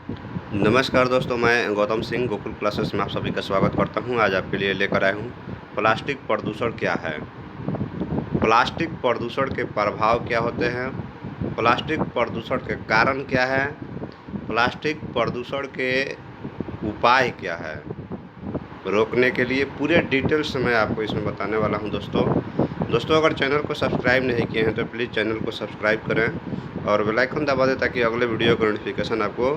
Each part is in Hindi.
नमस्कार दोस्तों, मैं गौतम सिंह गोकुल क्लासेस में आप सभी का स्वागत करता हूं। आज आपके लिए लेकर आया हूं प्लास्टिक प्रदूषण क्या है। प्लास्टिक प्रदूषण के प्रभाव क्या होते हैं, प्लास्टिक प्रदूषण के कारण क्या है, प्लास्टिक प्रदूषण के उपाय क्या है, रोकने के लिए पूरे डिटेल्स मैं आपको इसमें बताने वाला हूं। दोस्तों अगर चैनल को सब्सक्राइब नहीं किए हैं तो प्लीज़ चैनल को सब्सक्राइब करें और बेल आइकन दबा दें ताकि अगले वीडियो का नोटिफिकेशन आपको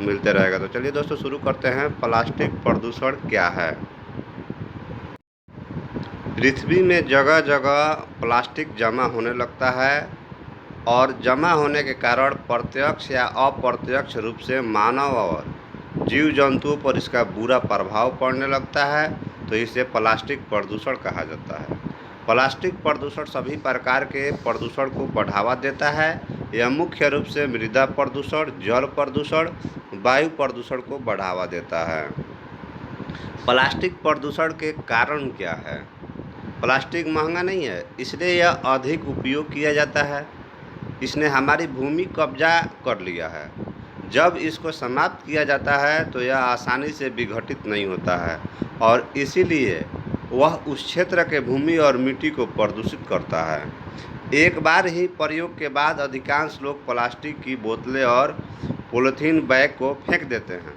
मिलते रहेगा। तो चलिए दोस्तों शुरू करते हैं। प्लास्टिक प्रदूषण क्या है। पृथ्वी में जगह जगह प्लास्टिक जमा होने लगता है और जमा होने के कारण प्रत्यक्ष या अप्रत्यक्ष रूप से मानव और जीव जंतुओं पर इसका बुरा प्रभाव पड़ने लगता है, तो इसे प्लास्टिक प्रदूषण कहा जाता है। प्लास्टिक प्रदूषण सभी प्रकार के प्रदूषण को बढ़ावा देता है। यह मुख्य रूप से मृदा प्रदूषण, जल प्रदूषण, वायु प्रदूषण को बढ़ावा देता है। प्लास्टिक प्रदूषण के कारण क्या है। प्लास्टिक महंगा नहीं है, इसलिए यह अधिक उपयोग किया जाता है। इसने हमारी भूमि कब्जा कर लिया है। जब इसको समाप्त किया जाता है तो यह आसानी से विघटित नहीं होता है और इसीलिए वह उस क्षेत्र के भूमि और मिट्टी को प्रदूषित करता है। एक बार ही प्रयोग के बाद अधिकांश लोग प्लास्टिक की बोतलें और पॉलीथीन बैग को फेंक देते हैं।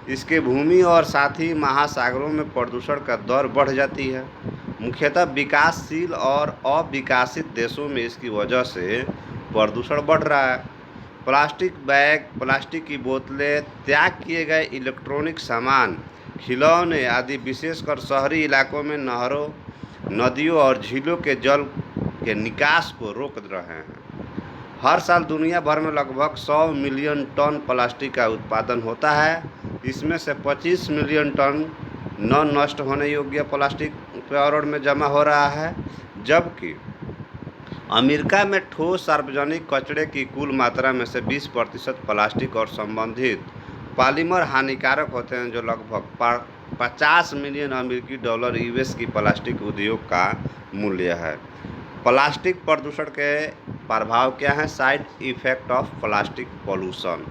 इसके भूमि और साथ ही महासागरों में प्रदूषण का दर बढ़ जाती है। मुख्यतः विकासशील और अविकसित देशों में इसकी वजह से प्रदूषण बढ़ रहा है। प्लास्टिक बैग, प्लास्टिक की बोतलें, त्याग किए गए इलेक्ट्रॉनिक सामान, खिलौने आदि विशेषकर शहरी इलाकों में नहरों, नदियों और झीलों के जल के निकास को रोक रहे हैं। हर साल दुनिया भर में लगभग 100 मिलियन टन प्लास्टिक का उत्पादन होता है। इसमें से 25 मिलियन टन न नष्ट होने योग्य प्लास्टिक पर्यावरण में जमा हो रहा है, जबकि अमेरिका में ठोस सार्वजनिक कचरे की कुल मात्रा में से 20% प्लास्टिक और संबंधित पॉलीमर हानिकारक होते हैं, जो लगभग 50 मिलियन अमेरिकी डॉलर यूएस की प्लास्टिक उद्योग का मूल्य है। प्लास्टिक प्रदूषण के प्रभाव क्या है। Side effect of plastic pollution.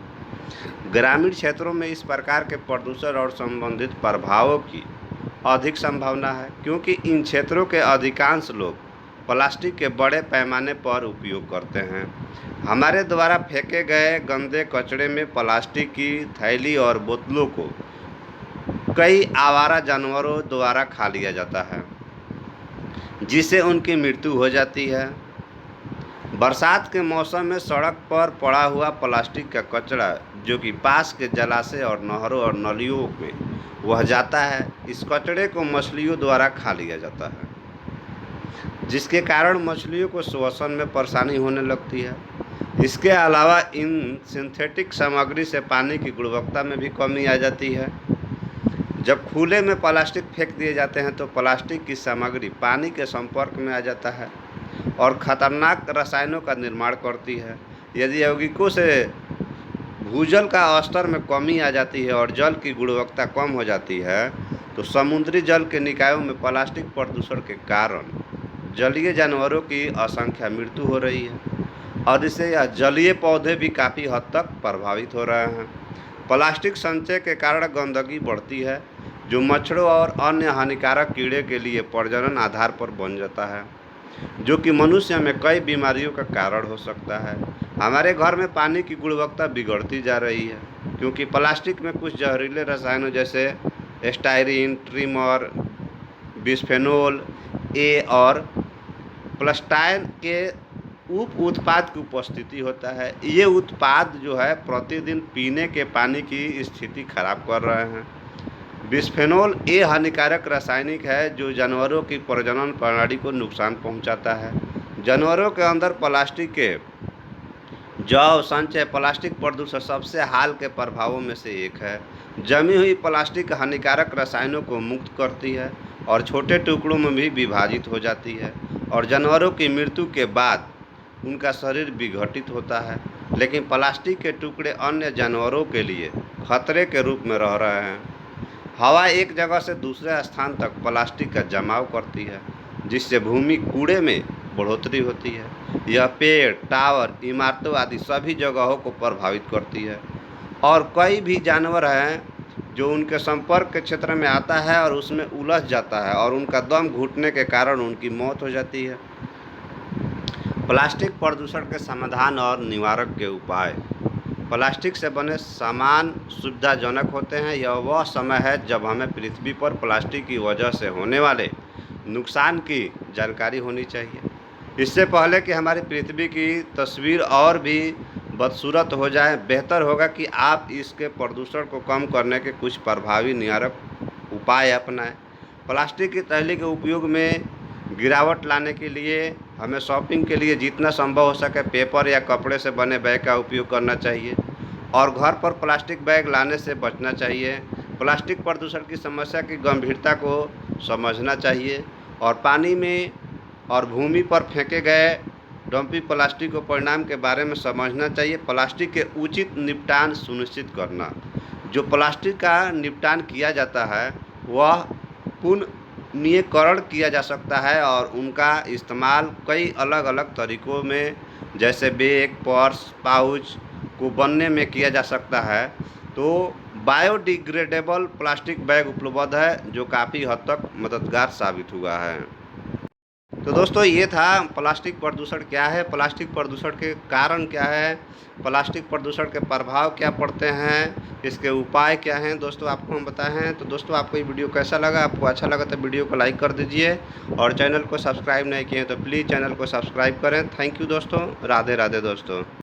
ग्रामीण क्षेत्रों में इस प्रकार के प्रदूषण और संबंधित प्रभावों की अधिक संभावना है, क्योंकि इन क्षेत्रों के अधिकांश लोग प्लास्टिक के बड़े पैमाने पर उपयोग करते हैं। हमारे द्वारा फेंके गए गंदे कचरे में प्लास्टिक की थैली और बोतलों को कई आवारा जानवरों द्वारा खा लिया जाता है, जिससे उनकी मृत्यु हो जाती है। बरसात के मौसम में सड़क पर पड़ा हुआ प्लास्टिक का कचरा, जो कि पास के जलाशय और नहरों और नलियों में वह जाता है, इस कचरे को मछलियों द्वारा खा लिया जाता है, जिसके कारण मछलियों को श्वसन में परेशानी होने लगती है। इसके अलावा इन सिंथेटिक सामग्री से पानी की गुणवत्ता में भी कमी आ जाती है। जब खुले में प्लास्टिक फेंक दिए जाते हैं तो प्लास्टिक की सामग्री पानी के संपर्क में आ जाता है और खतरनाक रसायनों का निर्माण करती है। यदि यौगिकों से भूजल का स्तर में कमी आ जाती है और जल की गुणवत्ता कम हो जाती है, तो समुद्री जल के निकायों में प्लास्टिक प्रदूषण के कारण जलीय जानवरों की असंख्य मृत्यु हो रही है और इससे यह जलीय पौधे भी काफ़ी हद तक प्रभावित हो रहे हैं। प्लास्टिक संचय के कारण गंदगी बढ़ती है, जो मच्छरों और अन्य हानिकारक कीड़े के लिए प्रजनन आधार पर बन जाता है, जो कि मनुष्य में कई बीमारियों का कारण हो सकता है। हमारे घर में पानी की गुणवत्ता बिगड़ती जा रही है, क्योंकि प्लास्टिक में कुछ जहरीले रसायनों जैसे स्टायरीन, ट्रिमर, बिस्फेनोल ए और प्लास्टाइन के उप उत्पाद की उपस्थिति होता है। ये उत्पाद जो है प्रतिदिन पीने के पानी की स्थिति खराब कर रहे हैं। बिस्फेनोल ए हानिकारक रासायनिक है, जो जानवरों की प्रजनन प्रणाली को नुकसान पहुंचाता है। जानवरों के अंदर प्लास्टिक के जैव संचय प्लास्टिक प्रदूषण सबसे हाल के प्रभावों में से एक है। जमी हुई प्लास्टिक हानिकारक रसायनों को मुक्त करती है और छोटे टुकड़ों में भी विभाजित हो जाती है और जानवरों की मृत्यु के बाद उनका शरीर विघटित होता है। लेकिन प्लास्टिक के टुकड़े अन्य जानवरों के लिए खतरे के रूप में रह रहे हैं। हवा एक जगह से दूसरे स्थान तक प्लास्टिक का जमाव करती है, जिससे भूमि कूड़े में बढ़ोतरी होती है। यह पेड़, टावर, इमारतों आदि सभी जगहों को प्रभावित करती है और कई भी जानवर हैं जो उनके संपर्क के क्षेत्र में आता है और उसमें उलझ जाता है और उनका दम घुटने के कारण उनकी मौत हो जाती है। प्लास्टिक प्रदूषण के समाधान और निवारक के उपाय। प्लास्टिक से बने सामान सुविधाजनक होते हैं। यह वह समय है जब हमें पृथ्वी पर प्लास्टिक की वजह से होने वाले नुकसान की जानकारी होनी चाहिए। इससे पहले कि हमारी पृथ्वी की तस्वीर और भी बदसूरत हो जाए, बेहतर होगा कि आप इसके प्रदूषण को कम करने के कुछ प्रभावी निवारक उपाय अपनाएं। प्लास्टिक की थैली के उपयोग में गिरावट लाने के लिए हमें शॉपिंग के लिए जितना संभव हो सके पेपर या कपड़े से बने बैग का उपयोग करना चाहिए और घर पर प्लास्टिक बैग लाने से बचना चाहिए। प्लास्टिक प्रदूषण की समस्या की गंभीरता को समझना चाहिए और पानी में और भूमि पर फेंके गए डंपिंग प्लास्टिक के परिणाम के बारे में समझना चाहिए। प्लास्टिक के उचित निपटान सुनिश्चित करना। जो प्लास्टिक का निपटान किया जाता है वह पुनर्नवीनीकरण किया जा सकता है और उनका इस्तेमाल कई अलग अलग तरीकों में जैसे बैग, पर्स, पाउच को बनने में किया जा सकता है। तो बायोडिग्रेडेबल प्लास्टिक बैग उपलब्ध है जो काफ़ी हद तक मददगार साबित हुआ है। तो दोस्तों ये था प्लास्टिक प्रदूषण क्या है, प्लास्टिक प्रदूषण के कारण क्या है, प्लास्टिक प्रदूषण के प्रभाव क्या पड़ते हैं, इसके उपाय क्या हैं दोस्तों आपको हम बताए हैं। तो दोस्तों आपको ये वीडियो कैसा लगा? आपको अच्छा लगा तो वीडियो को लाइक कर दीजिए और चैनल को सब्सक्राइब नहीं किए तो प्लीज़ चैनल को सब्सक्राइब करें। थैंक यू दोस्तों। राधे राधे दोस्तों।